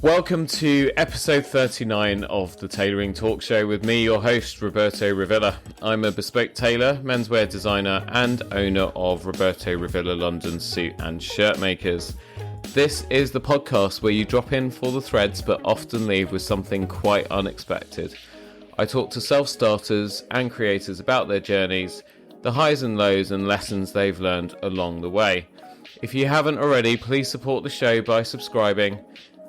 Welcome to episode 39 of the Tailoring Talk Show with me, your host, Roberto Revilla. I'm a bespoke tailor, menswear designer, and owner of Roberto Revilla London suit and shirt makers. This is the podcast where you drop in for the threads but often leave with something quite unexpected. I talk to self-starters and creators about their journeys, the highs and lows and lessons they've learned along the way. If you haven't already, please support the show by subscribing.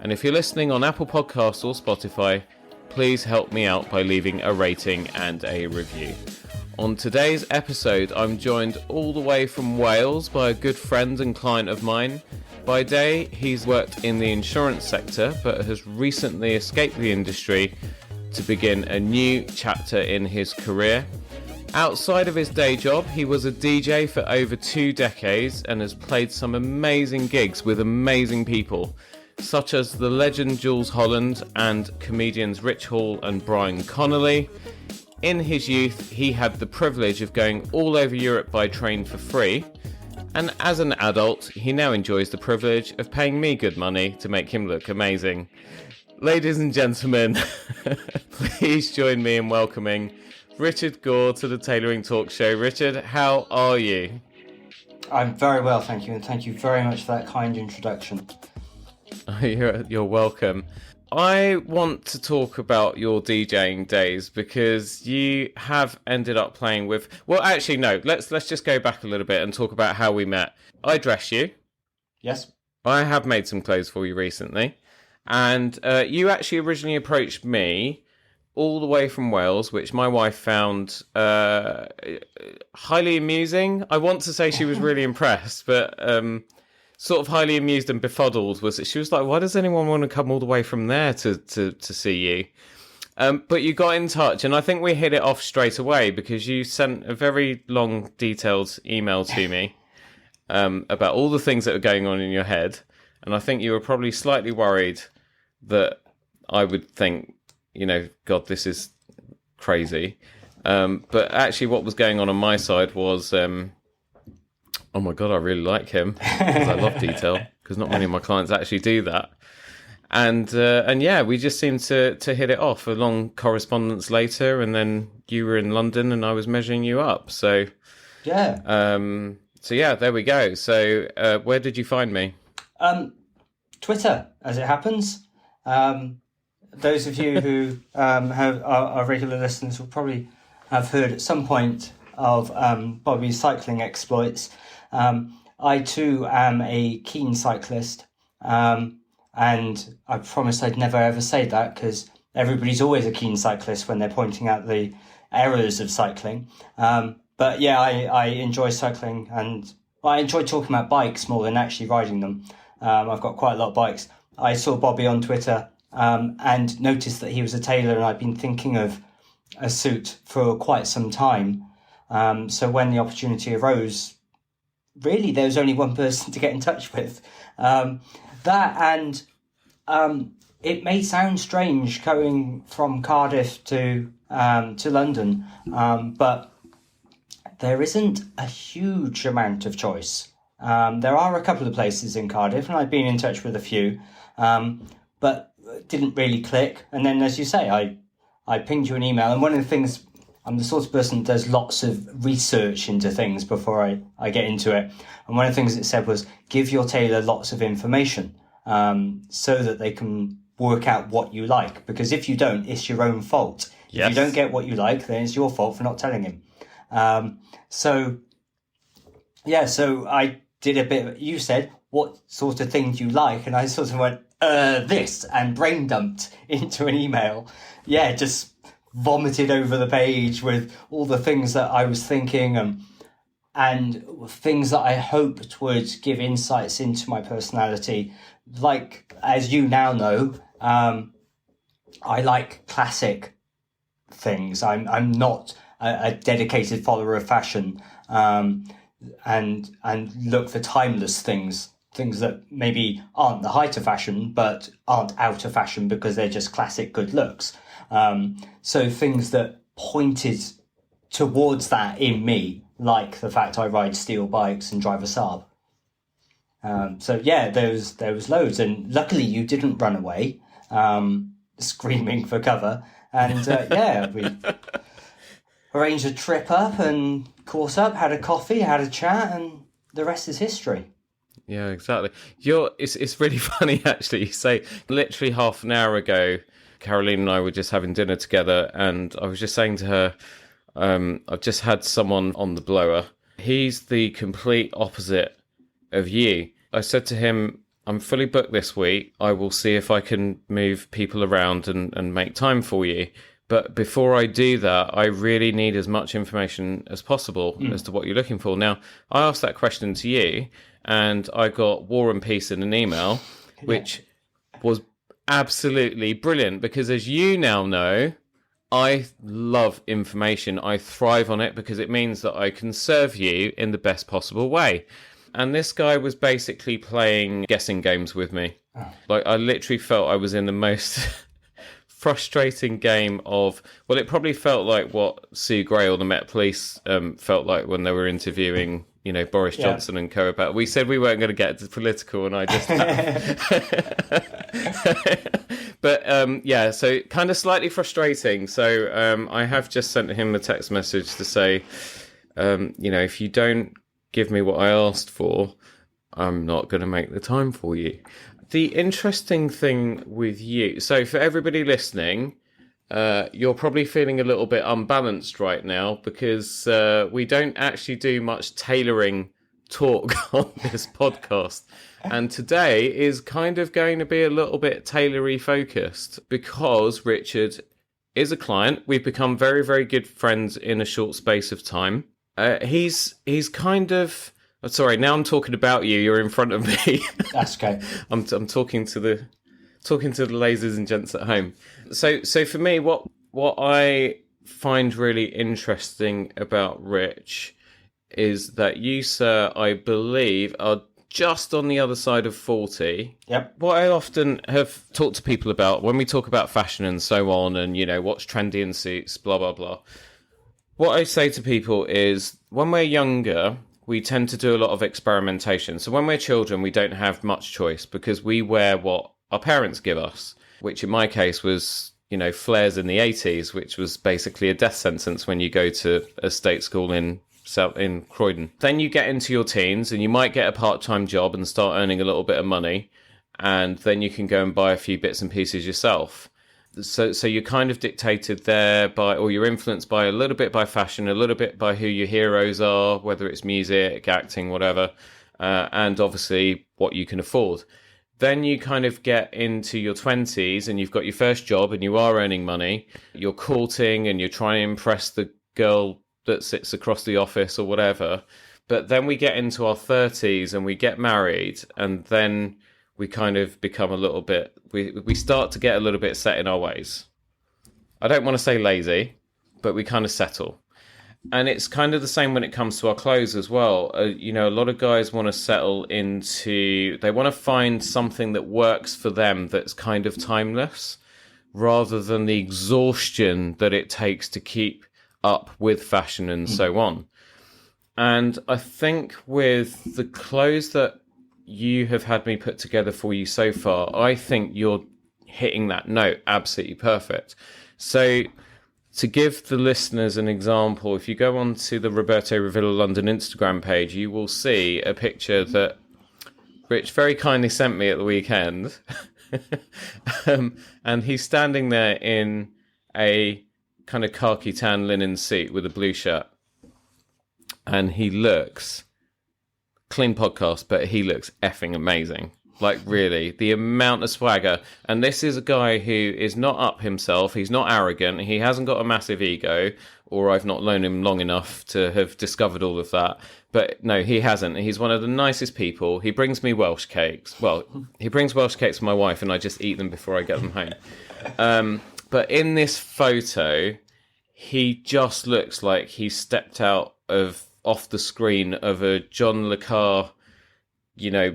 And if you're listening on Apple Podcasts or Spotify, please help me out by leaving a rating and a review. On today's episode, I'm joined all the way from Wales by a good friend and client of mine. By day, he's worked in the insurance sector, but has recently escaped the industry to begin a new chapter in his career. Outside of his day job, he was a DJ for over 2 decades and has played some amazing gigs with amazing people, such as the legend Jules Holland and comedians Rich Hall and Brian Connolly. In his youth, he had the privilege of going all over Europe by train for free, and as an adult, he now enjoys the privilege of paying me good money to make him look amazing. Ladies and gentlemen, please join me in welcoming Richard Gore to the Tailoring Talk Show. Richard, how are you? I'm very well, thank you, and thank you very much for that kind introduction. You're welcome. I want to talk about your DJing days because you have ended up playing with... Well, actually, no. Let's just go back a little bit and talk about how we met. I dress you. Yes. I have made some clothes for you recently. And you actually originally approached me all the way from Wales, which my wife found highly amusing. I want to say she was really impressed, but... sort of highly amused and befuddled was that she was like, why does anyone want to come all the way from there to see you? But you got in touch, and I think we hit it off straight away because you sent a very long, detailed email to me about all the things that were going on in your head. And I think you were probably slightly worried that I would think, God, this is crazy. But actually what was going on my side was... oh my God, I really like him because I love detail because not many of my clients actually do that. And yeah, we just seemed to hit it off. A long correspondence later, and then you were in London and I was measuring you up. So yeah. So yeah, there we go. So where did you find me? Twitter, as it happens. Those of you who are regular listeners will probably have heard at some point of Bobby's cycling exploits. I too am a keen cyclist, and I promised I'd never ever say that because everybody's always a keen cyclist when they're pointing out the errors of cycling. But yeah, I enjoy cycling, and I enjoy talking about bikes more than actually riding them. I've got quite a lot of bikes. I saw Bobby on Twitter and noticed that he was a tailor, and I'd been thinking of a suit for quite some time. So when the opportunity arose, really there was only one person to get in touch with. It may sound strange going from Cardiff to London, but there isn't a huge amount of choice. There are a couple of places in Cardiff, and I've been in touch with a few, but didn't really click. And then, as you say, I pinged you an email, and one of the things... I'm the sort of person that does lots of research into things before I get into it. And one of the things it said was, give your tailor lots of information so that they can work out what you like. Because if you don't, it's your own fault. Yes. If you don't get what you like, then it's your fault for not telling him. So I did a bit. You said, what sort of thing do you like? And I sort of went, this, and brain dumped into an email. Yeah, just vomited over the page with all the things that I was thinking and things that I hoped would give insights into my personality. Like, as you now know, I like classic things. I'm not a dedicated follower of fashion, and look for timeless things that maybe aren't the height of fashion, but aren't out of fashion because they're just classic good looks. So things that pointed towards that in me, like the fact I ride steel bikes and drive a Saab. So yeah, there was loads, and luckily you didn't run away, screaming for cover. And yeah, we arranged a trip up and caught up, had a coffee, had a chat, and the rest is history. Yeah, exactly. It's really funny actually. You say literally half an hour ago, Caroline and I were just having dinner together, and I was just saying to her, I've just had someone on the blower. He's the complete opposite of you. I said to him, I'm fully booked this week. I will see if I can move people around and make time for you. But before I do that, I really need as much information as possible as to what you're looking for. Now, I asked that question to you, and I got War and Peace in an email, which was absolutely brilliant because, as you now know, I love information. I thrive on it because it means that I can serve you in the best possible way. And this guy was basically playing guessing games with me. Oh. Like, I literally felt I was in the most frustrating game of... Well, it probably felt like what Sue Gray or the Met Police felt like when they were interviewing, you know, Boris Johnson and co. about... We said we weren't going to get political, and I just... But, yeah, so kind of slightly frustrating. So I have just sent him a text message to say, you know, if you don't give me what I asked for, I'm not going to make the time for you. The interesting thing with you, so for everybody listening, you're probably feeling a little bit unbalanced right now because we don't actually do much tailoring talk on this podcast. And today is kind of going to be a little bit tailory focused because Richard is a client. We've become very, very good friends in a short space of time. He's kind of... Sorry, now I'm talking about you. You're in front of me. That's okay. I'm talking to the ladies and gents at home. So for me, what I find really interesting about Rich is that you, sir, I believe, are just on the other side of 40. Yep. What I often have talked to people about when we talk about fashion and so on, and you know what's trendy in suits, blah blah blah. What I say to people is, when we're younger, we tend to do a lot of experimentation. So when we're children, we don't have much choice because we wear what our parents give us, which in my case was, you know, flares in the 80s, which was basically a death sentence when you go to a state school in Croydon. Then you get into your teens and you might get a part-time job and start earning a little bit of money, and then you can go and buy a few bits and pieces yourself. So you're kind of dictated there by, or you're influenced by a little bit by fashion, a little bit by who your heroes are, whether it's music, acting, whatever, and obviously what you can afford. Then you kind of get into your 20s and you've got your first job and you are earning money. You're courting and you're trying to impress the girl that sits across the office or whatever. But then we get into our 30s and we get married, and then we kind of become a little bit... We start to get a little bit set in our ways. I don't want to say lazy, but we kind of settle. And it's kind of the same when it comes to our clothes as well. You know, a lot of guys want to settle into... They want to find something that works for them that's kind of timeless, rather than the exhaustion that it takes to keep up with fashion and so on. And I think with the clothes that you have had me put together for you so far, I think you're hitting that note absolutely perfect. So to give the listeners an example, if you go on to the Roberto Revilla London Instagram page, you will see a picture that Rich very kindly sent me at the weekend. And he's standing there in a kind of khaki tan linen suit with a blue shirt. And he looks... Clean podcast, but he looks effing amazing. Like, really, the amount of swagger. And this is a guy who is not up himself. He's not arrogant. He hasn't got a massive ego, or I've not known him long enough to have discovered all of that. But no, he hasn't. He's one of the nicest people. He brings me Welsh cakes. Well, he brings Welsh cakes for my wife, and I just eat them before I get them home. But in this photo, he just looks like he stepped out off the screen of a John le Carre,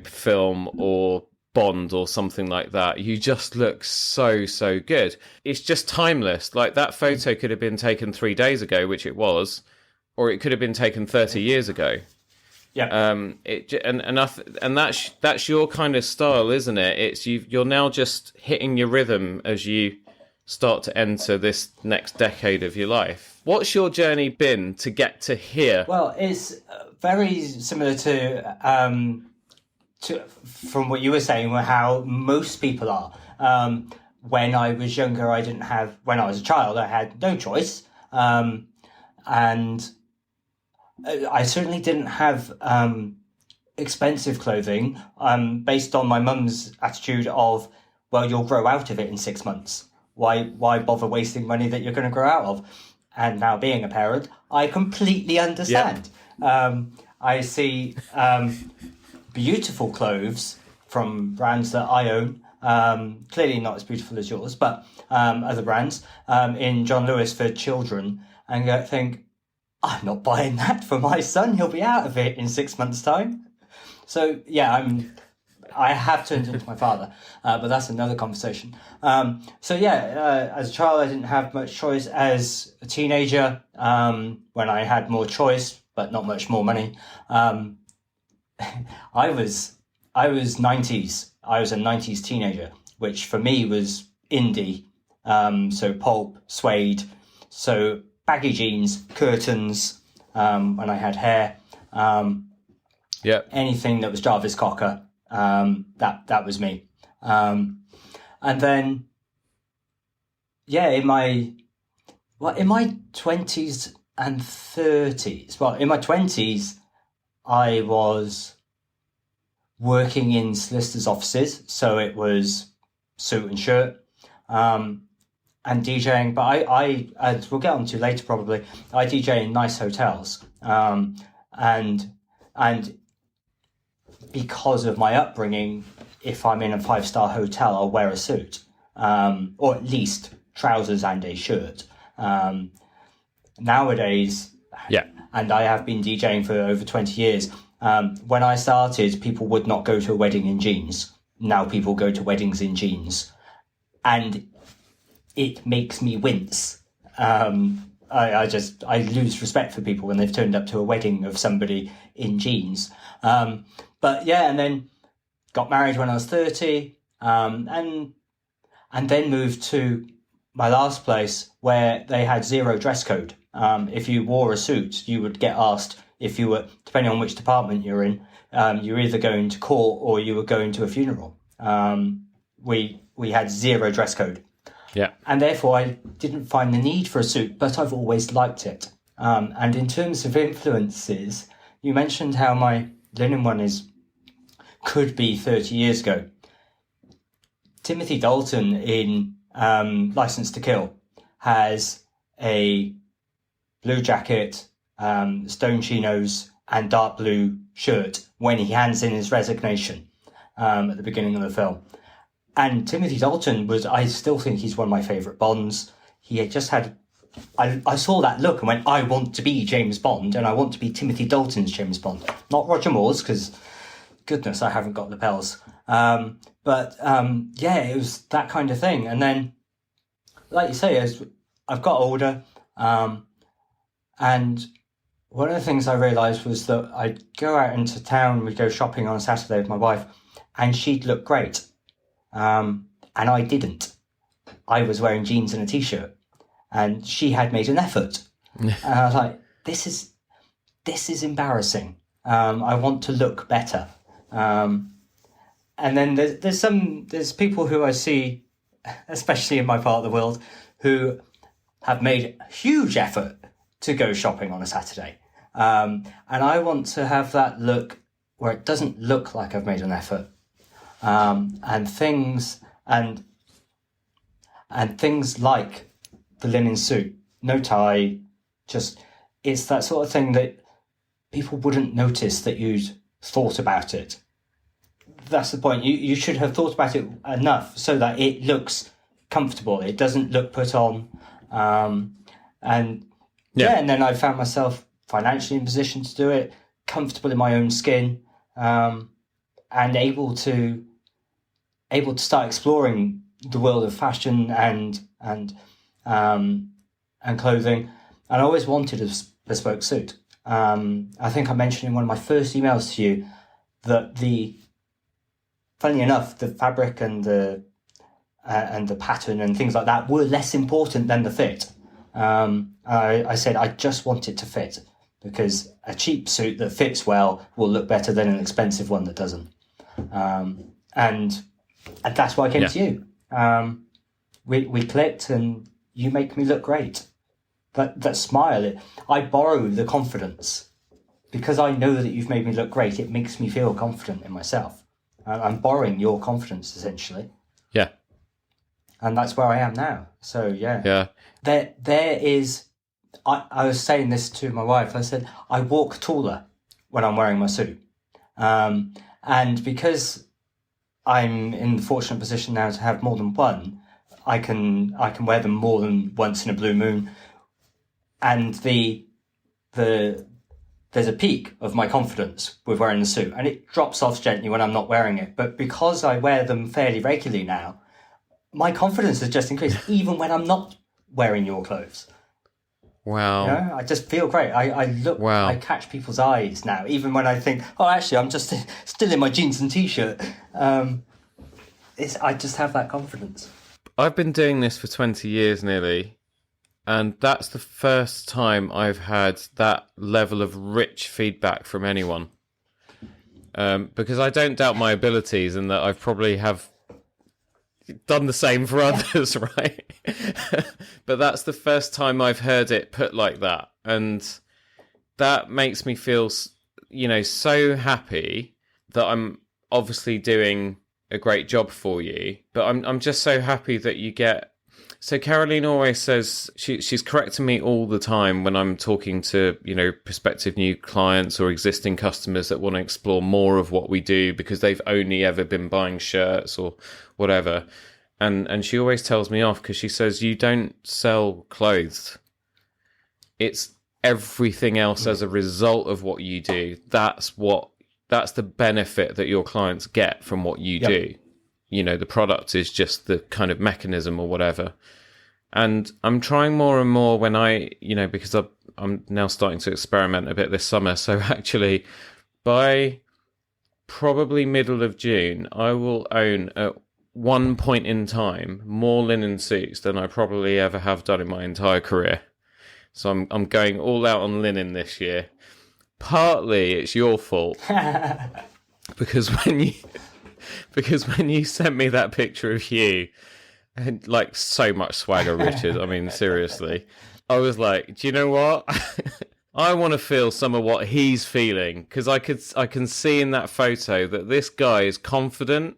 film or Bond or something like that. You just look so good. It's just timeless. Like, that photo could have been taken 3 days ago, which it was, or it could have been taken 30 years ago. Yeah. And that's your kind of style, isn't it? It's you're now just hitting your rhythm as you start to enter this next decade of your life. What's your journey been to get to here? Well, it's very similar to from what you were saying, how most people are. When I was younger, when I was a child, I had no choice. And I certainly didn't have expensive clothing based on my mum's attitude of, well, you'll grow out of it in 6 months. Why bother wasting money that you're going to grow out of? And now, being a parent, I completely understand. Yep. I see beautiful clothes from brands that I own, clearly not as beautiful as yours, but other brands, in John Lewis for children, and think, I'm not buying that for my son. He'll be out of it in 6 months' time. So, yeah, I have turned into my father, but that's another conversation. As a child, I didn't have much choice. As a teenager, when I had more choice, but not much more money, I was 90s. I was a 90s teenager, which for me was indie. So pulp, suede, so baggy jeans, curtains, when I had hair. Anything that was Jarvis Cocker. That was me. And then, in my 20s and 30s, in my 20s, I was working in solicitors' offices. So it was suit and shirt, and DJing. But I as we'll get on to later probably, I DJ in nice hotels. And because of my upbringing, if I'm in a 5-star hotel, I'll wear a suit, or at least trousers and a shirt. Nowadays, and I have been DJing for over 20 years. When I started, people would not go to a wedding in jeans. Now people go to weddings in jeans, and it makes me wince. I lose respect for people when they've turned up to a wedding of somebody in jeans. And then got married when I was 30, and then moved to my last place where they had zero dress code. If you wore a suit, you would get asked if you were, depending on which department you're in, you were either going to court or you were going to a funeral. We had zero dress code. Yeah. And therefore I didn't find the need for a suit, but I've always liked it. And in terms of influences, you mentioned how my linen one could be 30 years ago. Timothy Dalton in License to Kill has a blue jacket, stone chinos, and dark blue shirt when he hands in his resignation at the beginning of the film. And Timothy Dalton I still think he's one of my favourite Bonds. He had just had, I saw that look and went, I want to be James Bond, and I want to be Timothy Dalton's James Bond. Not Roger Moore's, because goodness, I haven't got lapels. It was that kind of thing. And then, like you say, as I've got older, and one of the things I realised was that I'd go out into town, we'd go shopping on a Saturday with my wife, and she'd look great. And I didn't. I was wearing jeans and a t-shirt, and she had made an effort. And I was like, this is embarrassing. I want to look better. And then there's people who I see, especially in my part of the world, who have made a huge effort to go shopping on a Saturday. And I want to have that look where it doesn't look like I've made an effort. and things like the linen suit, no tie, just it's that sort of thing that people wouldn't notice that you'd thought about it. That's the point. You should have thought about it enough so that it looks comfortable. It doesn't look put on. And then I found myself financially in position to do it, comfortable in my own skin, and able to start exploring the world of fashion and clothing. And I always wanted a bespoke suit. I think I mentioned in one of my first emails to you that funnily enough, the fabric and the pattern and things like that were less important than the fit. I said I just want it to fit, because a cheap suit that fits well will look better than an expensive one that doesn't. And that's why I came to you. We clicked, and you make me look great. That smile, I borrow the confidence. Because I know that you've made me look great, it makes me feel confident in myself. I'm borrowing your confidence, essentially. Yeah. And that's where I am now. So, yeah. Yeah. There is... I was saying this to my wife. I said, I walk taller when I'm wearing my suit. And because I'm in the fortunate position now to have more than one, I can wear them more than once in a blue moon. And there's a peak of my confidence with wearing the suit, and it drops off gently when I'm not wearing it. But because I wear them fairly regularly now, my confidence has just increased, even when I'm not wearing your clothes. Wow. You know, I just feel great. I catch people's eyes now, even when I think, oh, actually, I'm just still in my jeans and T-shirt. I just have that confidence. I've been doing this for 20 years nearly. And that's the first time I've had that level of rich feedback from anyone. Because I don't doubt my abilities, and that I probably have done the same for others, right? But that's the first time I've heard it put like that. And that makes me feel, so happy that I'm obviously doing a great job for you. But I'm just so happy that you get... So Caroline always says, she's correcting me all the time when I'm talking to, prospective new clients or existing customers that want to explore more of what we do because they've only ever been buying shirts or whatever. And she always tells me off because she says, you don't sell clothes. It's everything else as a result of what you do. That's the benefit that your clients get from what you do. The product is just the kind of mechanism or whatever. And I'm trying more and more when because I'm now starting to experiment a bit this summer. So actually, by probably middle of June, I will own at one point in time more linen suits than I probably ever have done in my entire career. So I'm going all out on linen this year. Partly it's your fault. Because when you sent me that picture of you, and like so much swagger, Richard, I mean, seriously, I was like, do you know what? I want to feel some of what he's feeling, because I can see in that photo that this guy is confident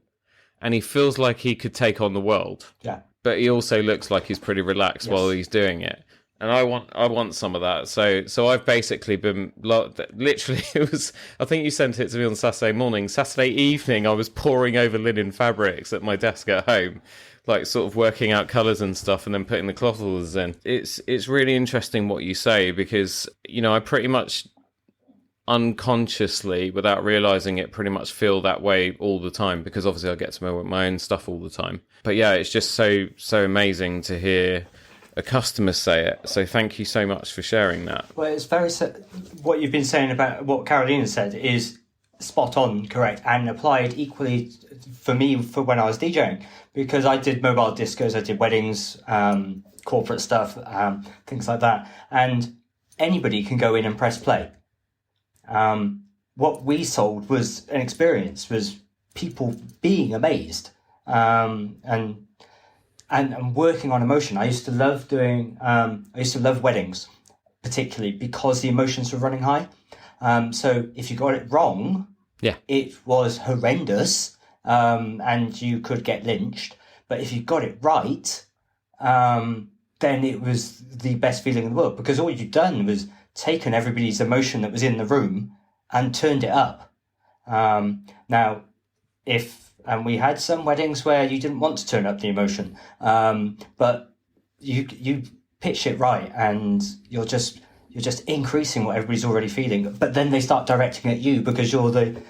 and he feels like he could take on the world. Yeah. But he also looks like he's pretty relaxed while he's doing it. And I want some of that. So I've basically been literally. It was. I think you sent it to me on Saturday morning. Saturday evening, I was poring over linen fabrics at my desk at home, like sort of working out colours and stuff, and then putting the cloth orders in. It's really interesting what you say, because I pretty much unconsciously, without realising it, pretty much feel that way all the time, because obviously I get to know my own stuff all the time. But yeah, it's just so amazing to hear a customer say it. So thank you so much for sharing that. Well, it's very... What you've been saying about what Carolina said is spot on, correct, and applied equally for me for when I was DJing, because I did mobile discos, I did weddings, corporate stuff, things like that, and anybody can go in and press play. What we sold was an experience, was people being amazed, and working on emotion. I used to love weddings, particularly because the emotions were running high. So if you got it wrong, it was horrendous. and you could get lynched. But if you got it right, then it was the best feeling in the world, because all you'd done was taken everybody's emotion that was in the room and turned it up. Now, and we had some weddings where you didn't want to turn up the emotion, but you pitch it right, and you're just increasing what everybody's already feeling. But then they start directing at you because you're the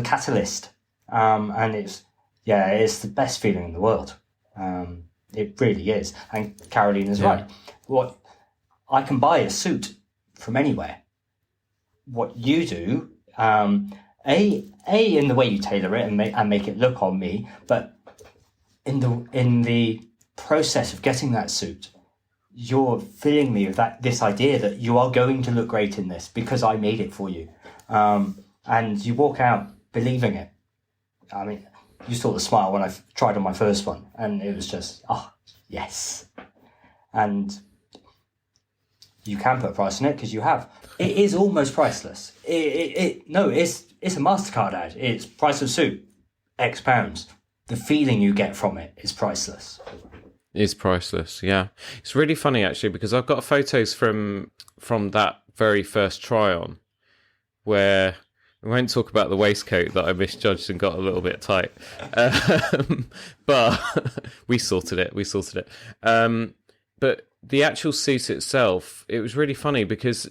catalyst, and it's the best feeling in the world. It really is. And Caroline is right. What I can buy a suit from anywhere. What you do, in the way you tailor it and make it look on me, but in the process of getting that suit, you're filling me with this idea that you are going to look great in this because I made it for you, and you walk out believing it. I mean, you saw the smile when I tried on my first one, and it was just, yes. And you can put a price on it because you have. It is almost priceless. It's a MasterCard ad. It's price of suit, X pounds. The feeling you get from it is priceless. Is priceless, yeah. It's really funny, actually, because I've got photos from that very first try-on where... I won't talk about the waistcoat that I misjudged and got a little bit tight. But we sorted it. But the actual suit itself, it was really funny because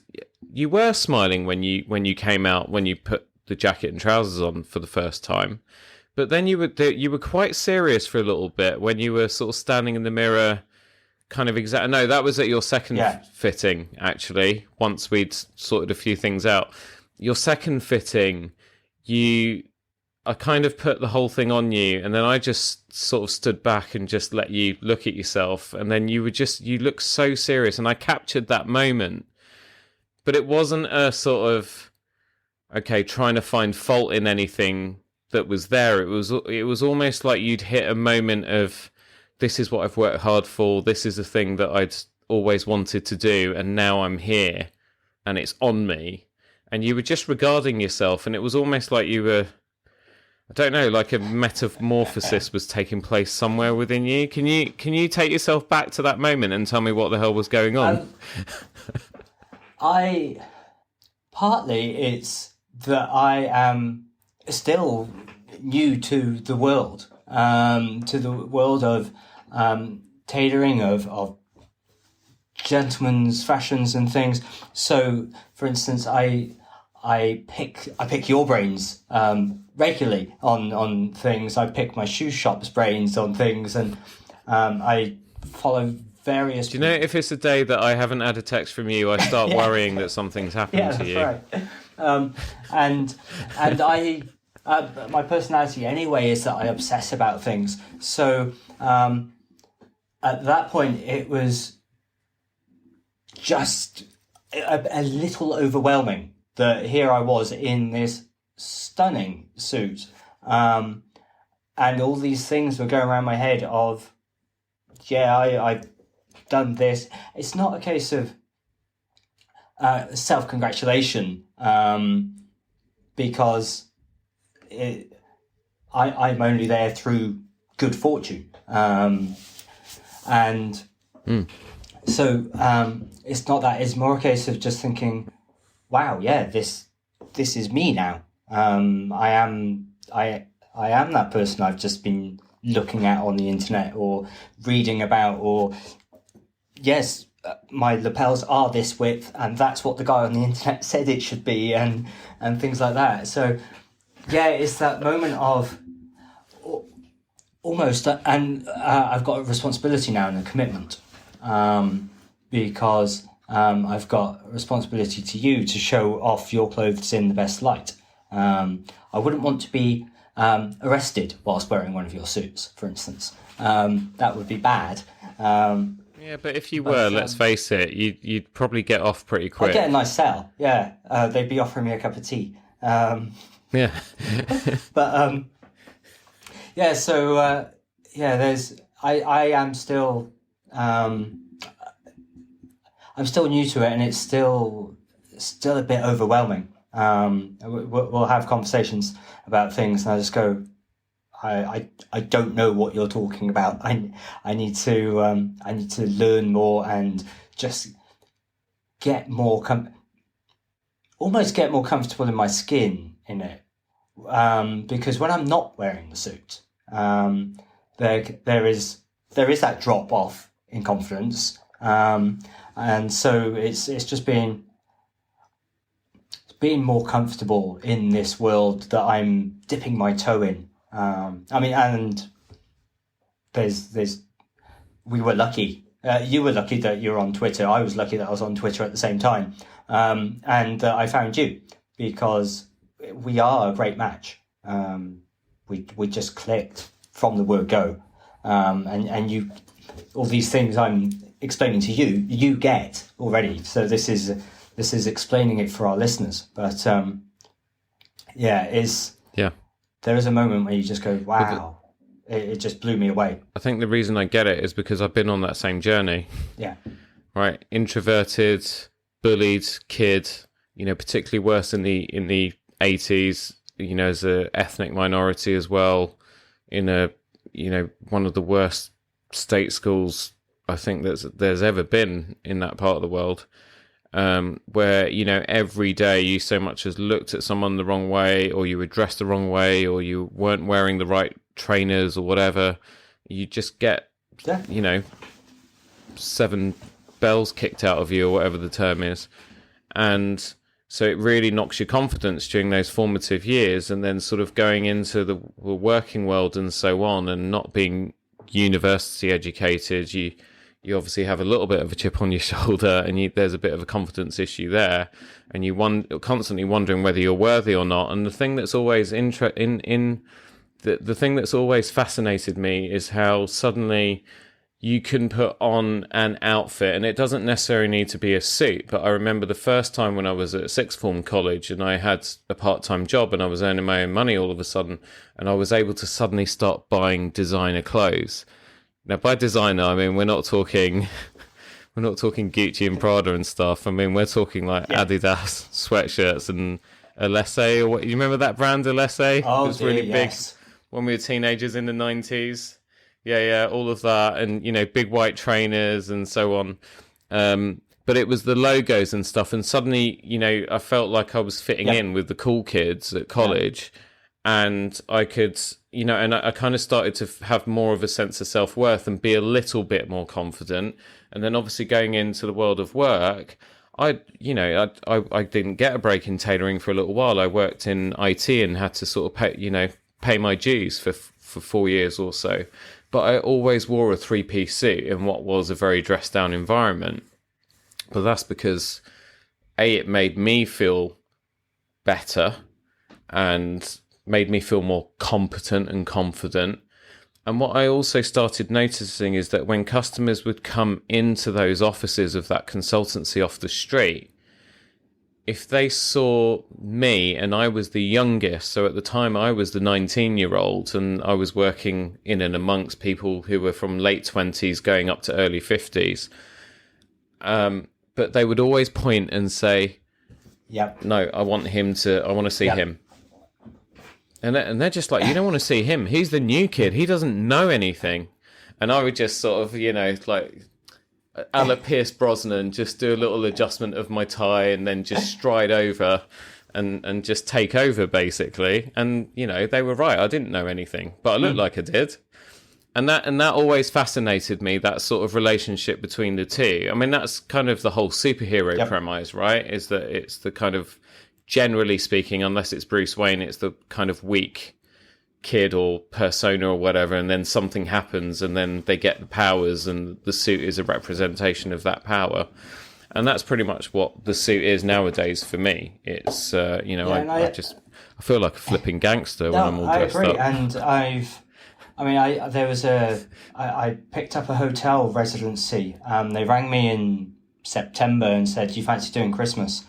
you were smiling when you came out, when you put the jacket and trousers on for the first time. But then you were quite serious for a little bit when you were sort of standing in the mirror, kind of No, that was at your second fitting, actually, once we'd sorted a few things out. Your second fitting, I kind of put the whole thing on you, and then I just sort of stood back and just let you look at yourself, and then you looked so serious, and I captured that moment. But it wasn't a sort of, trying to find fault in anything that was there. It was almost like you'd hit a moment of, this is what I've worked hard for, this is the thing that I'd always wanted to do, and now I'm here, and it's on me. And you were just regarding yourself, and it was almost like you were, I don't know, like a metamorphosis was taking place somewhere within you. Can you take yourself back to that moment and tell me what the hell was going on? Partly it's that I am still new to the world of tailoring, of gentlemen's fashions and things. So, for instance, I pick your brains regularly on things. I pick my shoe shop's brains on things, and I follow various. Do you know, if it's a day that I haven't had a text from you, I start worrying that something's happened to you. Right. And I my personality anyway is that I obsess about things. So at that point, it was just a little overwhelming that here I was in this stunning suit, and all these things were going around my head of, I've done this. It's not a case of self-congratulation, because I'm only there through good fortune, and so it's not that. It's more a case of just thinking, wow, this is me now. I am that person I've just been looking at on the internet or reading about, or yes, my lapels are this width, and that's what the guy on the internet said it should be, and things like that. So it's that moment of almost, and I've got a responsibility now and a commitment, because I've got a responsibility to you to show off your clothes in the best light. I wouldn't want to be arrested whilst wearing one of your suits, for instance. That would be bad. But if you were, let's face it, you'd probably get off pretty quick. I'd get a nice sell, they'd be offering me a cup of tea. But there's I am still I'm still new to it, and it's still a bit overwhelming. We'll have conversations about things, and I just go, I don't know what you're talking about. I need to learn more and just get more almost get more comfortable in my skin in it. Because when I'm not wearing the suit, there is that drop off in confidence, and so it's just being more comfortable in this world that I'm dipping my toe in. And we were lucky. You were lucky that you're on Twitter. I was lucky that I was on Twitter at the same time, and I found you because we are a great match. We just clicked from the word go, and you, all these things I'm explaining to you, you get already. So this is explaining it for our listeners. But there is a moment where you just go, wow, it just blew me away. I think the reason I get it is because I've been on that same journey. Yeah. Right. Introverted, bullied kid, particularly worse in the 80s, as a ethnic minority as well, in one of the worst state schools I think there's ever been in that part of the world, where, every day you so much as looked at someone the wrong way, or you were dressed the wrong way, or you weren't wearing the right trainers or whatever, you just get, 7 bells kicked out of you, or whatever the term is. And so it really knocks your confidence during those formative years, and then sort of going into the working world and so on, and not being university educated, you obviously have a little bit of a chip on your shoulder, and there's a bit of a confidence issue there, and constantly wondering whether you're worthy or not. And the thing that's always the thing that's always fascinated me is how suddenly you can put on an outfit, and it doesn't necessarily need to be a suit. But I remember the first time when I was at sixth form college and I had a part-time job and I was earning my own money all of a sudden, and I was able to suddenly start buying designer clothes. Now, by designer, I mean, we're not talking Gucci and Prada and stuff. I mean, we're talking like Adidas sweatshirts and Alessi, or what? You remember that brand, Alessi? Oh, it was really big when we were teenagers in the 90s. Yeah, all of that, and big white trainers and so on. But it was the logos and stuff, and suddenly, I felt like I was fitting in with the cool kids at college, and I could, and I kind of started to have more of a sense of self-worth and be a little bit more confident. And then obviously going into the world of work, I didn't get a break in tailoring for a little while. I worked in IT and had to sort of pay my dues for 4 years or so. But I always wore a 3-piece suit in what was a very dressed down environment. But that's because it made me feel better and made me feel more competent and confident. And what I also started noticing is that when customers would come into those offices of that consultancy off the street, if they saw me, and I was the youngest, so at the time I was the 19-year-old, and I was working in and amongst people who were from late 20s going up to early 50s, but they would always point and say, no, I want to see him. And they're just like, you don't want to see him. He's the new kid. He doesn't know anything. And I would just sort of, like a la Pierce Brosnan, just do a little adjustment of my tie and then just stride over and just take over, basically. And, they were right. I didn't know anything, but I looked like I did. And that always fascinated me, that sort of relationship between the two. I mean, that's kind of the whole superhero premise, right? Is that it's the kind of, generally speaking, unless it's Bruce Wayne, it's the kind of weak kid or persona or whatever, and then something happens and then they get the powers, and the suit is a representation of that power. And that's pretty much what the suit is nowadays for me. It's I feel like a flipping gangster when I'm all dressed up. And I picked up a hotel residency. They rang me in September and said, "Do you fancy doing Christmas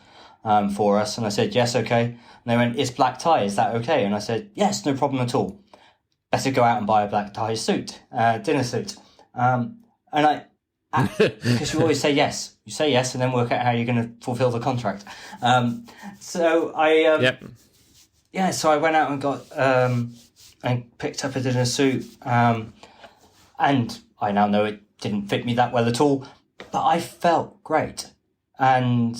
for us?" And I said, "Yes, okay." And they went, "It's black tie, is that okay?" And I said, "Yes, no problem at all. Better go out and buy a black tie suit, dinner suit." Because you always say yes. You say yes and then work out how you're going to fulfill the contract. So I went out and got and picked up a dinner suit. And I now know it didn't fit me that well at all, but I felt great. And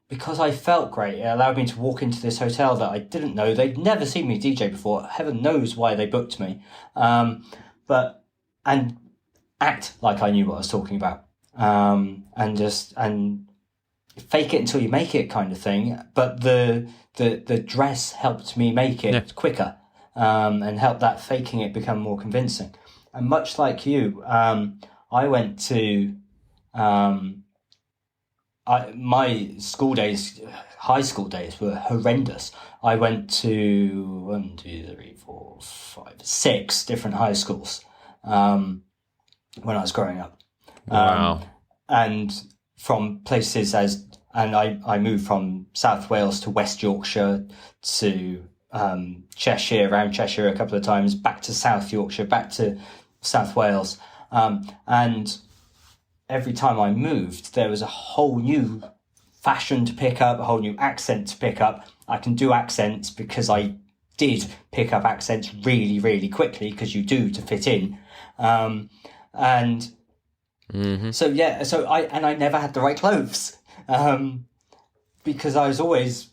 because I felt great, it allowed me to walk into this hotel that I didn't know. They'd never seen me DJ before. Heaven knows why they booked me. And act like I knew what I was talking about. And fake it until you make it kind of thing. But the dress helped me make it quicker, and helped that faking it become more convincing. And much like you, I went to, my school days, high school days were horrendous. I went to 6 different high schools, when I was growing up. Wow. And from places I moved from South Wales to West Yorkshire to Cheshire, around Cheshire a couple of times, back to South Yorkshire, back to South Wales. And every time I moved, there was a whole new fashion to pick up, a whole new accent to pick up. I can do accents because I did pick up accents really, really quickly, because you do to fit in. So I never had the right clothes, because I was always,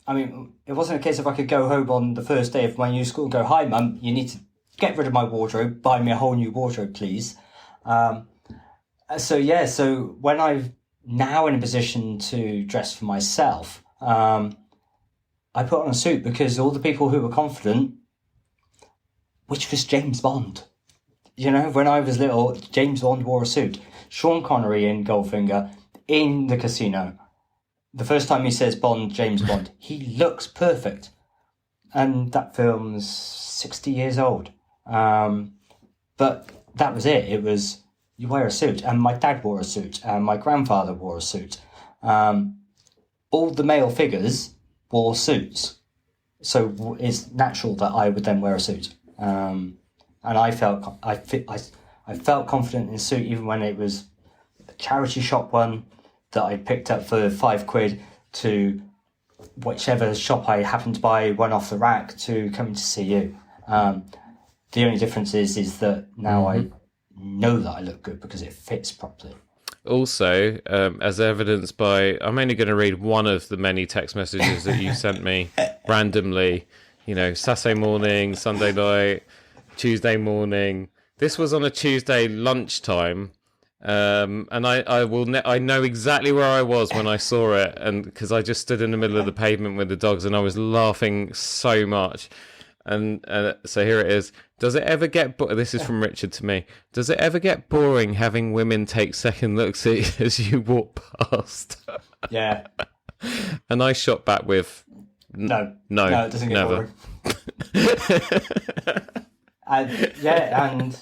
it wasn't a case of I could go home on the first day of my new school and go, "Hi, Mum, you need to get rid of my wardrobe, buy me a whole new wardrobe, please." So when I'm now in a position to dress for myself, I put on a suit, because all the people who were confident, which was James Bond. When I was little, James Bond wore a suit. Sean Connery in Goldfinger, in the casino. The first time he says Bond, James Bond, he looks perfect. And that film's 60 years old. But that was it. It was, you wear a suit. And my dad wore a suit. And my grandfather wore a suit. All the male figures wore suits. So it's natural that I would then wear a suit. And I felt confident in a suit, even when it was a charity shop one that I picked up for £5 to whichever shop I happened to buy one off the rack to coming to see you. The only difference is that now I know that I look good because it fits properly. Also, as evidenced by, I'm only going to read one of the many text messages that you sent me randomly. Saturday morning, Sunday night, Tuesday morning. This was on a Tuesday lunchtime, and I know exactly where I was when I saw it, and because I just stood in the middle of the pavement with the dogs, and I was laughing so much. And so here it is. Does it ever get this is from Richard to me. Does it ever get boring having women take second looks at you as you walk past? Yeah. And I shot back with no, it doesn't get never. Boring. And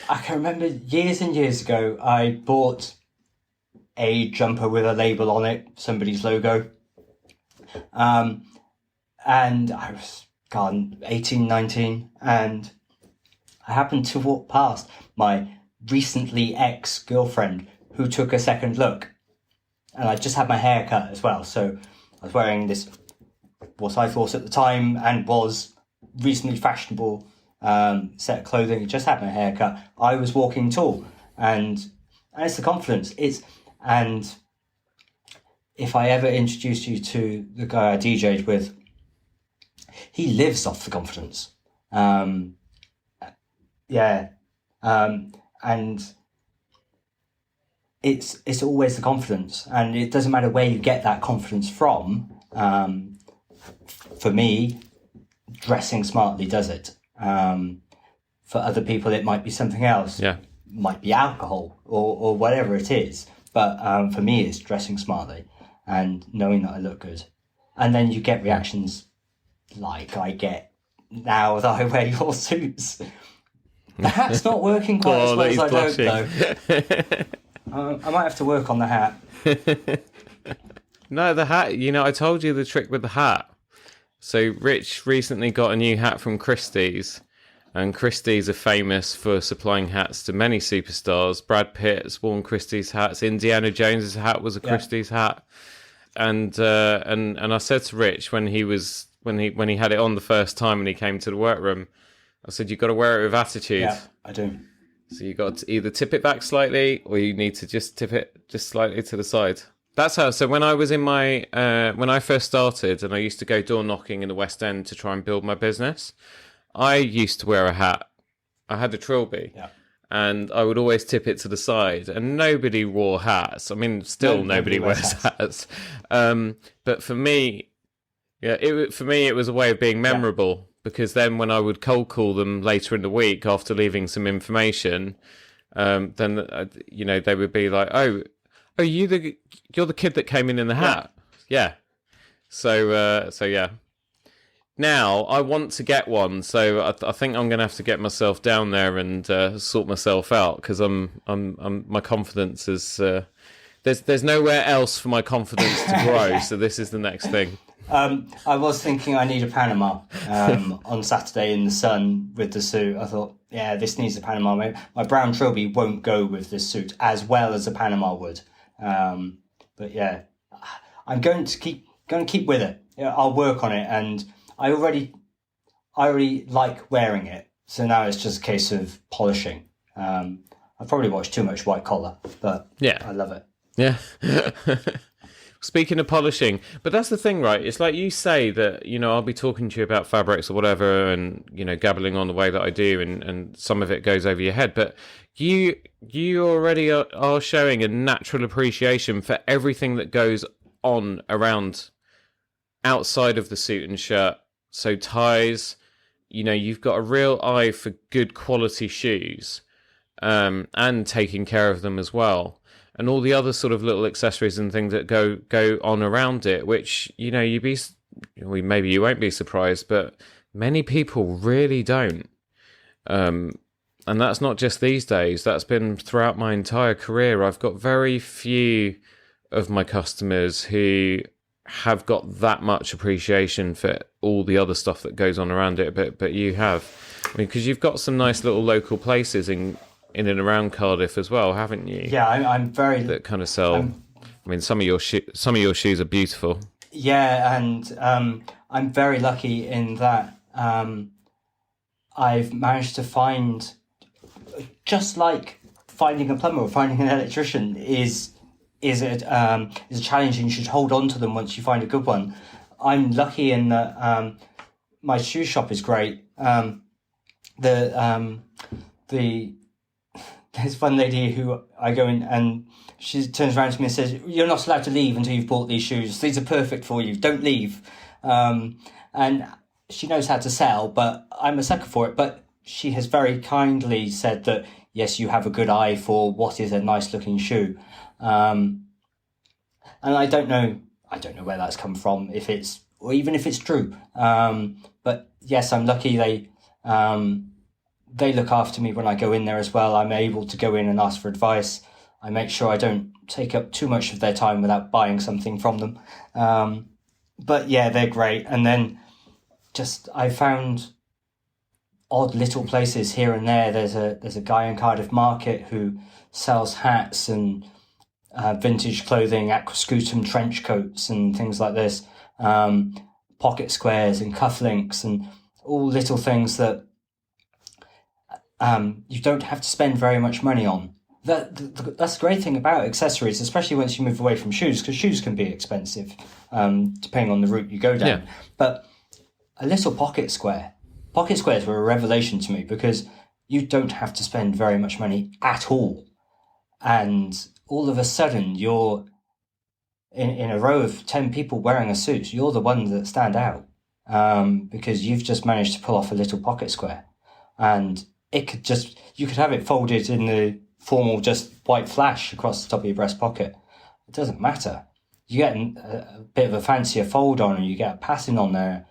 I can remember years and years ago, I bought a jumper with a label on it, somebody's logo. And I was 18, 19, and I happened to walk past my recently ex-girlfriend who took a second look. And I just had my hair cut as well, so I was wearing this, what I thought at the time, and was reasonably fashionable set of clothing. I just had my hair cut. I was walking tall, and it's the confidence. And if I ever introduced you to the guy I DJ'd with, he lives off the confidence. And it's always the confidence, and it doesn't matter where you get that confidence from. For me, dressing smartly does it. For other people, it might be something else. Yeah, might be alcohol or whatever it is. But for me, it's dressing smartly and knowing that I look good. And then you get reactions like I get now that I wear your suits. The hat's not working quite as well as I'd hoped, though. I might have to work on the hat. No, the hat, I told you the trick with the hat. So Rich recently got a new hat from Christie's, and Christie's are famous for supplying hats to many superstars. Brad Pitt's worn Christie's hats. Indiana Jones's hat was a Christie's hat. And I said to Rich when he was when he had it on the first time and he came to the workroom. I said, "You've got to wear it with attitude." Yeah, I do. So you got to either tip it back slightly, or you need to just tip it just slightly to the side. That's how. So when I was in my when I first started, and I used to go door knocking in the West End to try and build my business, I used to wear a hat. I had a trilby, and I would always tip it to the side. And nobody wore hats. I mean, still nobody wears hats. But for me, it was a way of being memorable. Yeah. Because then when I would cold call them later in the week after leaving some information, then they would be like, "Oh, you're the kid that came in the hat." Yeah. So yeah. Now I want to get one, so I think I'm going to have to get myself down there and sort myself out, because I'm my confidence is there's nowhere else for my confidence to grow. So this is the next thing. I was thinking I need a Panama on Saturday in the sun with the suit. I thought, yeah, this needs a Panama. My brown trilby won't go with this suit as well as a Panama would. But yeah, I'm going to keep with it. I'll work on it, and I already like wearing it. So now it's just a case of polishing. I've probably watched too much White Collar, but yeah, I love it. Yeah. Speaking of polishing, but that's the thing, right? It's like you say that, I'll be talking to you about fabrics or whatever, and, gabbling on the way that I do, and some of it goes over your head. But you already are showing a natural appreciation for everything that goes on around outside of the suit and shirt. So ties, you've got a real eye for good quality shoes, and taking care of them as well. And all the other sort of little accessories and things that go on around it, which, maybe you won't be surprised, but many people really don't. And that's not just these days. That's been throughout my entire career. I've got very few of my customers who have got that much appreciation for all the other stuff that goes on around it, but you have. I mean, because you've got some nice little local places in and around Cardiff as well, haven't you? Yeah, I'm very that kind of sell. I mean, some of your shoes are beautiful. Yeah, and I'm very lucky in that I've managed to find, just like finding a plumber or finding an electrician is a challenge, and you should hold on to them once you find a good one. I'm lucky in that my shoe shop is great. There's one lady who I go in, and she turns around to me and says, "You're not allowed to leave until you've bought these shoes. These are perfect for you. Don't leave." And she knows how to sell, but I'm a sucker for it. But she has very kindly said that, yes, you have a good eye for what is a nice looking shoe. And I don't know where that's come from, or even if it's true. But yes, I'm lucky they look after me when I go in there as well. I'm able to go in and ask for advice. I make sure I don't take up too much of their time without buying something from them. But yeah, they're great. And then I found odd little places here and there. There's a guy in Cardiff Market who sells hats and vintage clothing, aquascutum trench coats and things like this, pocket squares and cufflinks and all little things that you don't have to spend very much money on. That's the great thing about accessories, especially once you move away from shoes, because shoes can be expensive, depending on the route you go down. Yeah. But a little pocket square. Pocket squares were a revelation to me, because you don't have to spend very much money at all. And all of a sudden, you're in a row of 10 people wearing a suit. You're the ones that stand out, because you've just managed to pull off a little pocket square. And you could have it folded in the formal just white flash across the top of your breast pocket. It doesn't matter. You get a bit of a fancier fold on, and you get a pattern on there,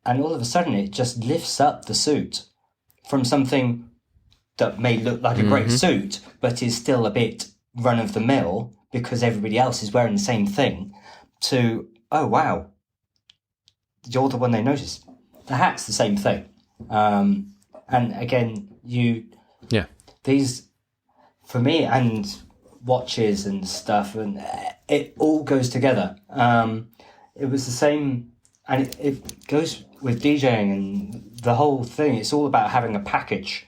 and all of a sudden it just lifts up the suit from something that may look like a great suit, but is still a bit run of the mill because everybody else is wearing the same thing, to, oh wow, you're the one they notice. The hat's the same thing. And again, these, for me, and watches and stuff, and it all goes together. It was the same and it goes with DJing and the whole thing. It's all about having a package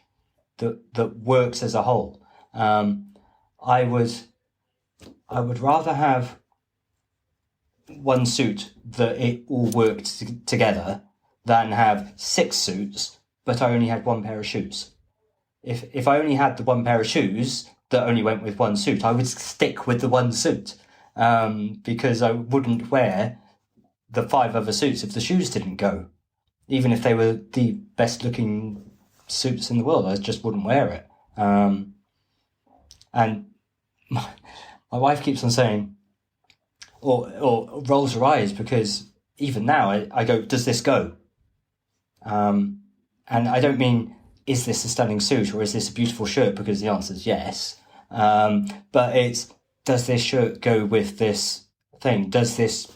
that works as a whole. I would rather have one suit that it all worked together than have 6 suits, but I only had one pair of shoes. If I only had the one pair of shoes that only went with one suit, I would stick with the one suit, because I wouldn't wear the 5 other suits if the shoes didn't go. Even if they were the best looking suits in the world, I just wouldn't wear it. And my wife keeps on saying, or rolls her eyes, because even now I go, does this go? And I don't mean, is this a stunning suit or is this a beautiful shirt? Because the answer is yes. But it's, does this shirt go with this thing? Does this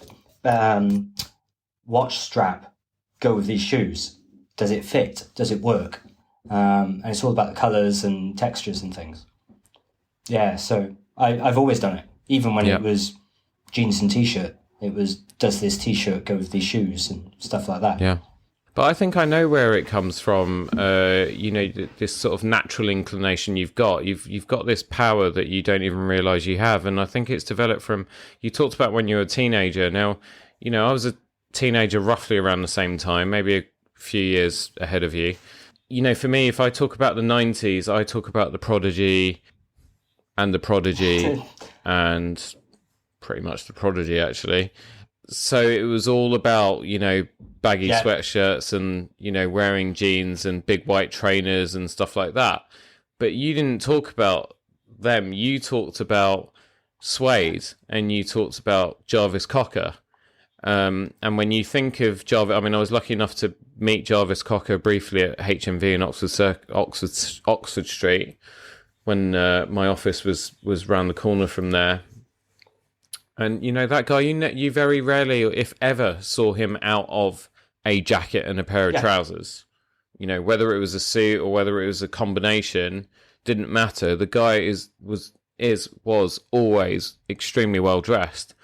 watch strap go with these shoes? Does it fit? Does it work? And it's all about the colours and textures and things. Yeah, so I've always done it. Even when it was jeans and t-shirt, it was, does this t-shirt go with these shoes and stuff like that? Yeah. But I think I know where it comes from. This sort of natural inclination you've got. You've got this power that you don't even realise you have, and I think it's developed from. You talked about when you were a teenager. Now, I was a teenager roughly around the same time, maybe a few years ahead of you. For me, if I talk about the 90s, I talk about the Prodigy, and the Prodigy, and pretty much the Prodigy actually. So it was all about, baggy sweatshirts and, wearing jeans and big white trainers and stuff like that. But you didn't talk about them. You talked about suede and you talked about Jarvis Cocker. And when you think of Jarvis, I was lucky enough to meet Jarvis Cocker briefly at HMV in Oxford Street when my office was round the corner from there. And, that guy, you very rarely, if ever, saw him out of a jacket and a pair of trousers. Whether it was a suit or whether it was a combination, didn't matter. The guy was always extremely well dressed.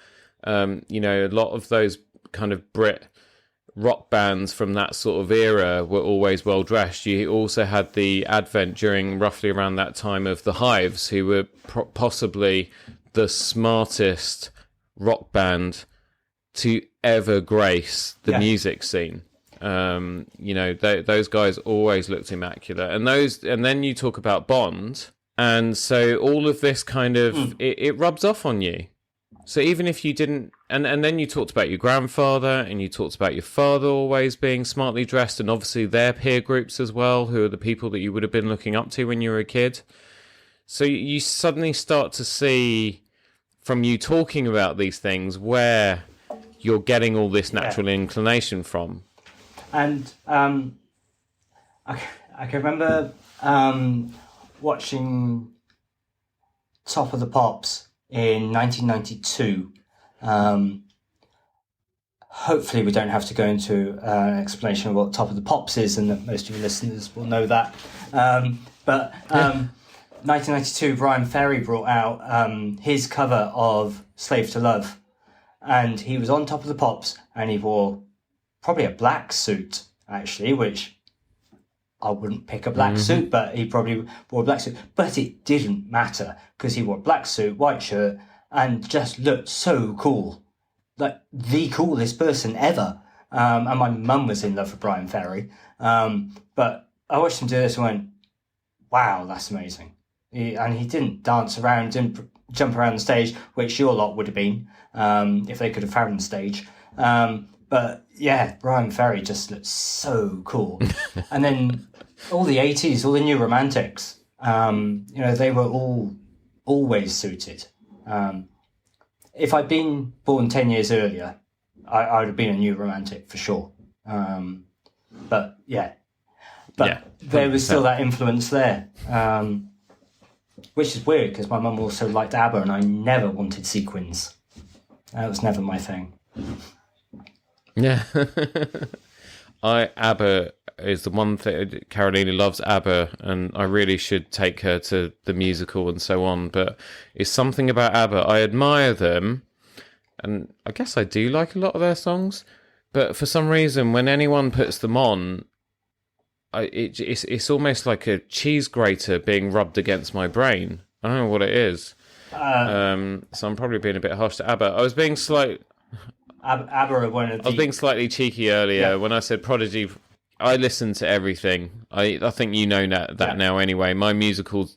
A lot of those kind of Brit rock bands from that sort of era were always well dressed. You also had the advent during roughly around that time of the Hives, who were possibly the smartest rock band to ever grace the music scene. Those guys always looked immaculate, and then you talk about Bond, and so all of this kind of it rubs off on you. So even if you didn't, and then you talked about your grandfather, and you talked about your father always being smartly dressed, and obviously their peer groups as well, who are the people that you would have been looking up to when you were a kid. So you suddenly start to see, from you talking about these things, where you're getting all this natural inclination from. And I can remember watching Top of the Pops in 1992. Hopefully we don't have to go into an explanation of what Top of the Pops is, and that most of your listeners will know that. But 1992, Brian Ferry brought out his cover of Slave to Love, and he was on Top of the Pops, and he wore probably a black suit, actually, which I wouldn't pick a black suit, but he probably wore a black suit. But it didn't matter, because he wore a black suit, white shirt, and just looked so cool. Like, the coolest person ever. And my mum was in love with Brian Ferry. But I watched him do this and went, wow, that's amazing. And he didn't dance around, didn't jump around the stage, which your lot would have been, if they could have found the stage. But yeah, Brian Ferry just looked so cool. And then all the 80s, all the new romantics, they were all always suited. If I'd been born 10 years earlier, I would have been a new romantic for sure. But there was still that influence there. Which is weird, because my mum also liked ABBA, and I never wanted sequins. That was never my thing. Yeah. ABBA is the one thing. Carolina loves ABBA, and I really should take her to the musical and so on, but it's something about ABBA. I admire them, and I guess I do like a lot of their songs, But for some reason, when anyone puts them on, it's almost like a cheese grater being rubbed against my brain. I don't know what it is. So I'm probably being a bit harsh to ABBA. I was being ABBA are one of the... I was being slightly cheeky earlier when I said Prodigy. I listen to everything. I think you know that now anyway. My musical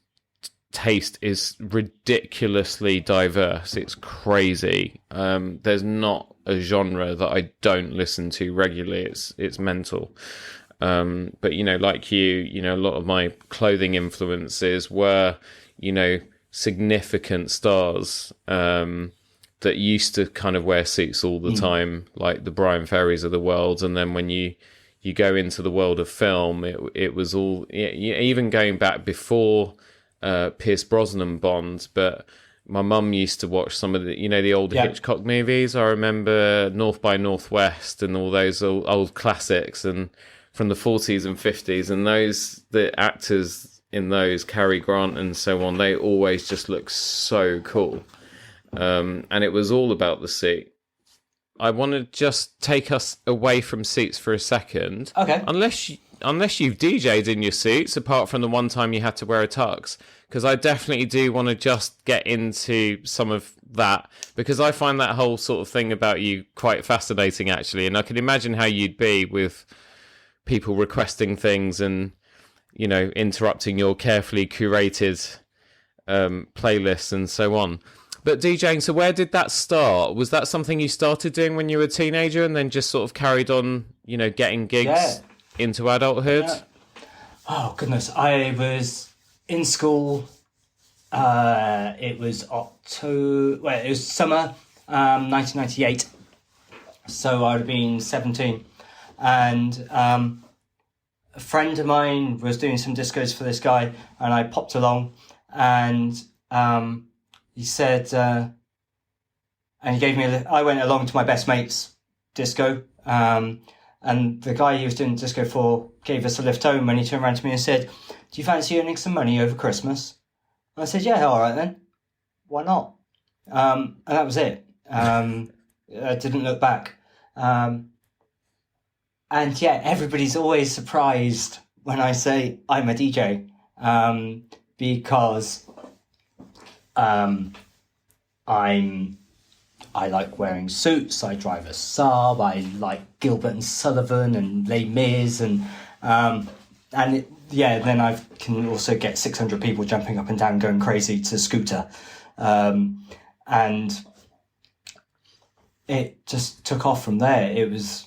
taste is ridiculously diverse. It's crazy. There's not a genre that I don't listen to regularly. It's mental. But like you, a lot of my clothing influences were, significant stars that used to kind of wear suits all the time, like the Brian Ferrys of the world. And then when you go into the world of film, it was all, even going back before Pierce Brosnan Bond, but my mum used to watch some of the older Hitchcock movies. I remember North by Northwest and all those old classics and from the 40s and 50s, and the actors in those, Cary Grant and so on, they always just look so cool. And it was all about the suit. I want to just take us away from suits for a second. Okay. Unless you've DJ'd in your suits, apart from the one time you had to wear a tux, because I definitely do want to just get into some of that, because I find that whole sort of thing about you quite fascinating, actually. And I can imagine how you'd be with people requesting things and, interrupting your carefully curated playlists and so on. But DJing, so where did that start? Was that something you started doing when you were a teenager and then just sort of carried on, getting gigs into adulthood? Yeah. Oh, goodness. I was in school. It was it was summer 1998. So I would have been 17. And a friend of mine was doing some discos for this guy, and I popped along, and he said, and he gave me, I went along to my best mate's disco, and the guy he was doing disco for gave us a lift home, and he turned around to me and said, do you fancy earning some money over Christmas? And I said, yeah, all right then. Why not? And that was it. I didn't look back. And everybody's always surprised when I say I'm a DJ, because I like wearing suits. I drive a Saab. I like Gilbert and Sullivan and Les Mis, then I can also get 600 people jumping up and down, going crazy to Scooter, and it just took off from there. It was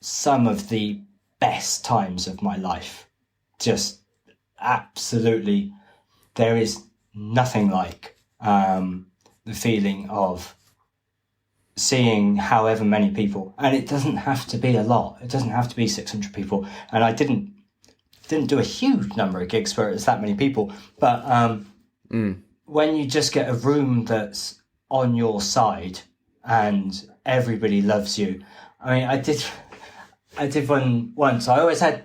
some of the best times of my life. Just absolutely, there is nothing like the feeling of seeing however many people, and it doesn't have to be a lot. It doesn't have to be 600 people. And I didn't do a huge number of gigs where it's that many people, but when you just get a room that's on your side and everybody loves you. I mean, I did one once. I always had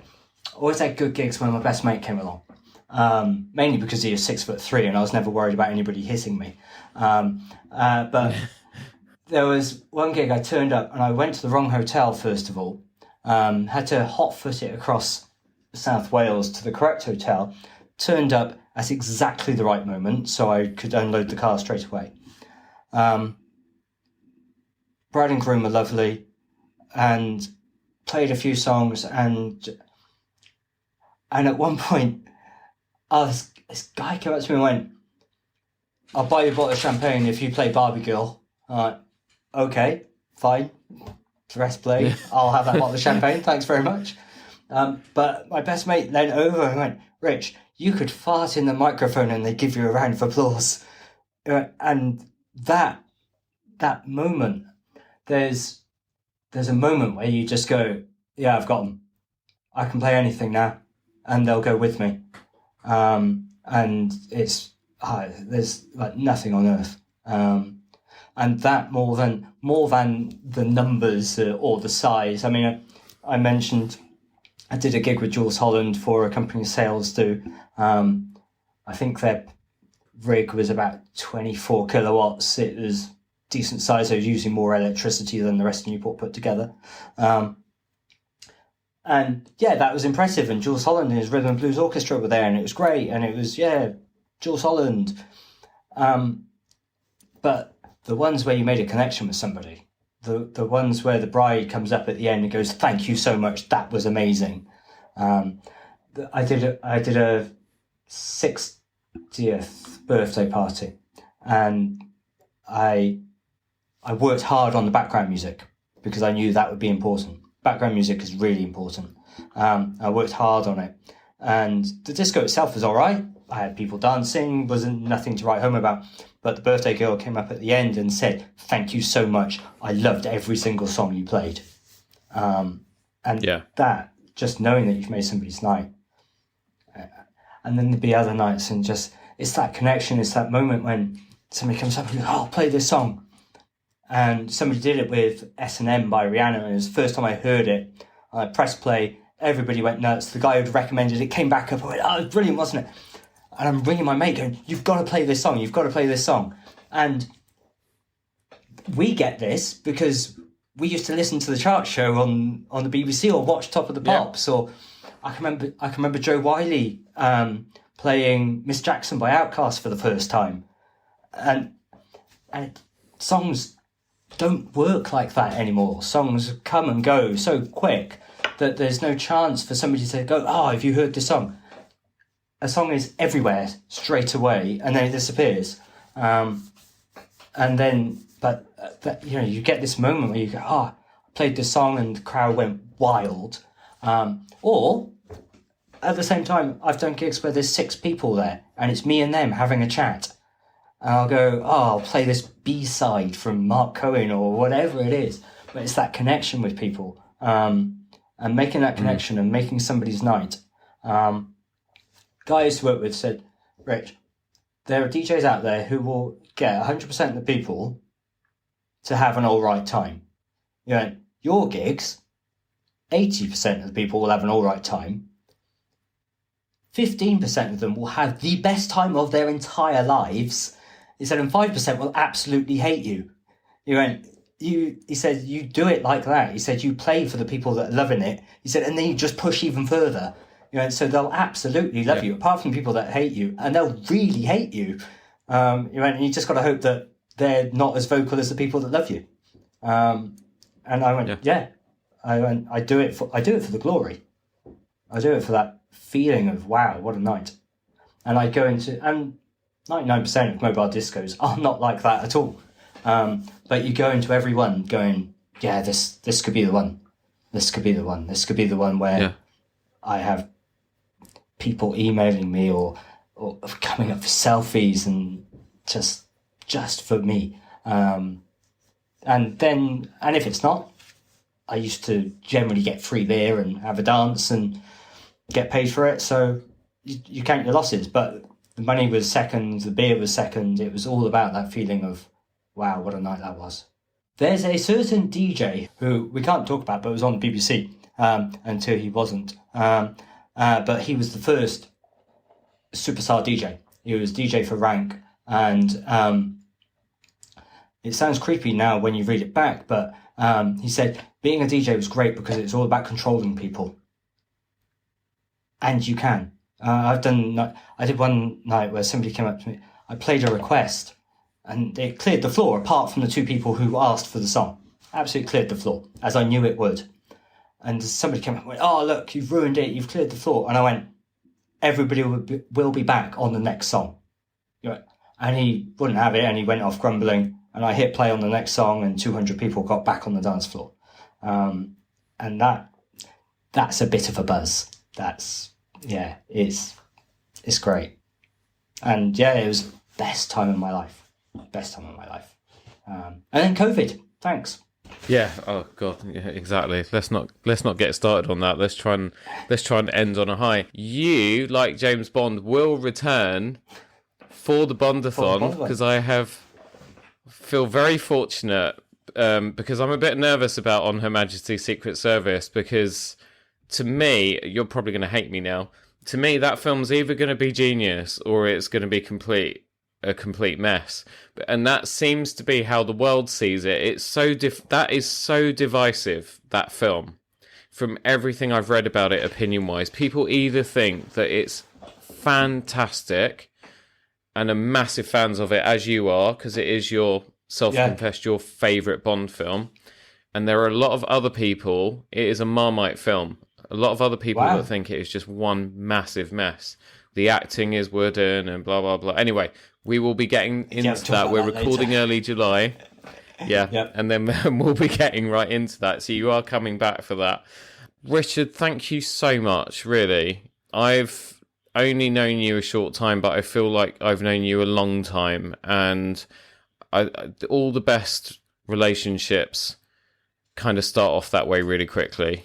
good gigs when my best mate came along, mainly because he was 6'3" and I was never worried about anybody hitting me. But there was one gig I turned up and I went to the wrong hotel first of all, had to hot foot it across South Wales to the correct hotel, turned up at exactly the right moment so I could unload the car straight away. Bride and groom were lovely and played a few songs, and at one point this guy came up to me and went, I'll buy you a bottle of champagne if you play Barbie Girl. Okay, fine. Press play. I'll have that bottle of champagne. Thanks very much. But my best mate leant over and went, Rich, you could fart in the microphone and they give you a round of applause. And that moment, there's a moment where you just go, yeah, I've got them. I can play anything now, and they'll go with me. And it's there's like nothing on earth. And that more than the numbers or the size. I mean, I mentioned I did a gig with Jules Holland for a company sales do. I think their rig was about 24 kilowatts. It was decent size. They were using more electricity than the rest of Newport put together. And yeah, that was impressive. And Jules Holland and his Rhythm and Blues Orchestra were there, and it was great. And it was, Jules Holland. But the ones where you made a connection with somebody, the ones where the bride comes up at the end and goes, "Thank you so much, that was amazing." I did a 60th birthday party, and I worked hard on the background music because I knew that would be important. Background music is really important. I worked hard on it, and the disco itself was all right. I had people dancing, wasn't nothing to write home about. But the birthday girl came up at the end and said, "Thank you so much. I loved every single song you played." That, just knowing that you've made somebody's night. And then there'd be other nights, and just, it's that connection, it's that moment when somebody comes up and goes, "Oh, play this song." And somebody did it with S&M by Rihanna, and it was the first time I heard it. I pressed play, everybody went nuts. The guy who'd recommended it came back up and went, "Oh, it was brilliant, wasn't it?" And I'm ringing my mate going, "You've got to play this song, you've got to play this song." And we get this because we used to listen to the chart show on the BBC or watch Top of the Pops. Or I can remember Joe Wiley playing Miss Jackson by Outkast for the first time. And songs don't work like that anymore. Songs come and go so quick that there's no chance for somebody to go, "Oh, have you heard this song?" A song is everywhere straight away, and then it disappears. You get this moment where you go, "Oh, I played this song and the crowd went wild." Or at the same time, I've done gigs where there's 6 people there, and it's me and them having a chat. And I'll go, "Oh, I'll play this B-side from Mark Cohen," or whatever it is. But it's that connection with people, and making that connection and making somebody's night. Guy I used to work with said, "Rich, there are DJs out there who will get 100% of the people to have an all right time. Your gigs, 80% of the people will have an all right time. 15% of them will have the best time of their entire lives." He said, "and 5% will absolutely hate you." He said, "You do it like that." He said, "You play for the people that are loving it." He said, "and then you just push even further. So they'll absolutely love you, apart from people that hate you, and they'll really hate you. And you just got to hope that they're not as vocal as the people that love you." And I went, I do it for the glory. I do it for that feeling of, wow, what a night. And I go into, and 99% of mobile discos are not like that at all. But you go into every one going, "Yeah, this could be the one. This could be the one. This could be the one where I have people emailing me or coming up for selfies and just for me." And if it's not, I used to generally get free beer and have a dance and get paid for it. So you count your losses, but the money was second, the beer was second. It was all about that feeling of, wow, what a night that was. There's a certain DJ who we can't talk about, but was on the BBC until he wasn't. But he was the first superstar DJ. He was DJ for Rank, and it sounds creepy now when you read it back, but he said being a DJ was great because it's all about controlling people. And you can. I did one night where somebody came up to me, I played a request, and it cleared the floor, apart from the 2 people who asked for the song. Absolutely cleared the floor, as I knew it would. And somebody came up and went, "Oh, look, you've ruined it, you've cleared the floor." And I went, "Everybody will be back on the next song." And he wouldn't have it, and he went off grumbling. And I hit play on the next song, and 200 people got back on the dance floor. And that's a bit of a buzz. It's great. And it was best time of my life. And then COVID, thanks. Yeah. Oh God. Yeah, exactly. Let's not get started on that. Let's try and end on a high. You, like James Bond, will return for the Bondathon because I feel very fortunate because I'm a bit nervous about On Her Majesty's Secret Service because to me, you're probably going to hate me now. To me, that film's either going to be genius or it's going to be complete a complete mess. And that seems to be how the world sees it. It's so that is so divisive, that film. From everything I've read about it, opinion-wise, people either think that it's fantastic and are massive fans of it, as you are, because it is your self-confessed your favourite Bond film. And there are a lot of other people, it is a Marmite film. A lot of other people that think it is just one massive mess. The acting is wooden and blah, blah, blah. Anyway, we will be getting into that. We're recording later. Early July. Yeah, yep. And then we'll be getting right into that. So you are coming back for that. Richard, thank you so much, really. I've only known you a short time, but I feel like I've known you a long time. And all the best relationships kind of start off that way really quickly.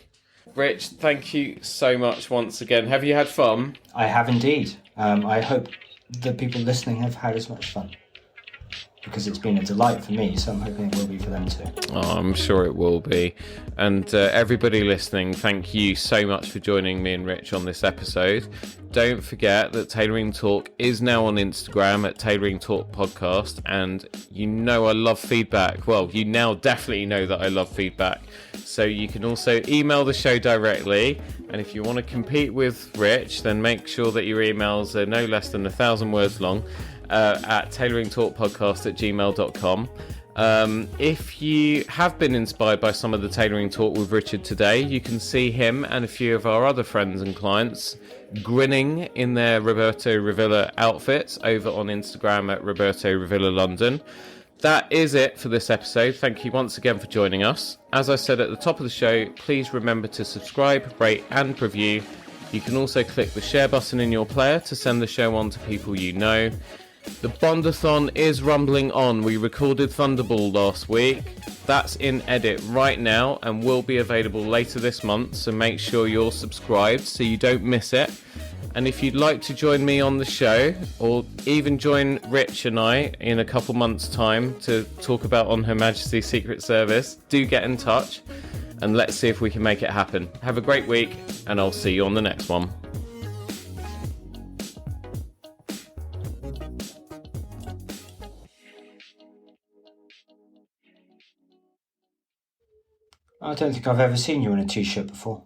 Rich, thank you so much once again. Have you had fun? I have indeed. I hope the people listening have had as much fun, because it's been a delight for me, so I'm hoping it will be for them too. Oh, I'm sure it will be. And everybody listening, thank you so much for joining me and Rich on this episode. Don't forget that Tailoring Talk is now on Instagram at Tailoring Talk Podcast, and you know I love feedback. Well, you now definitely know that I love feedback. So you can also email the show directly, and if you want to compete with Rich, then make sure that your emails are no less than 1,000 words long. At tailoringtalkpodcast@gmail.com. If you have been inspired by some of the Tailoring Talk with Richard today, you can see him and a few of our other friends and clients grinning in their Roberto Revilla outfits over on Instagram at Roberto Revilla London. That is it for this episode. Thank you once again for joining us. As I said at the top of the show, please remember to subscribe, rate and review. You can also click the share button in your player to send the show on to people you know. The Bondathon is rumbling on. We recorded Thunderball last week. That's in edit right now and will be available later this month, so make sure you're subscribed so you don't miss it. And if you'd like to join me on the show, or even join Rich and I in a couple months' time to talk about On Her Majesty's Secret Service, do get in touch and let's see if we can make it happen. Have a great week, and I'll see you on the next one. I don't think I've ever seen you in a t-shirt before.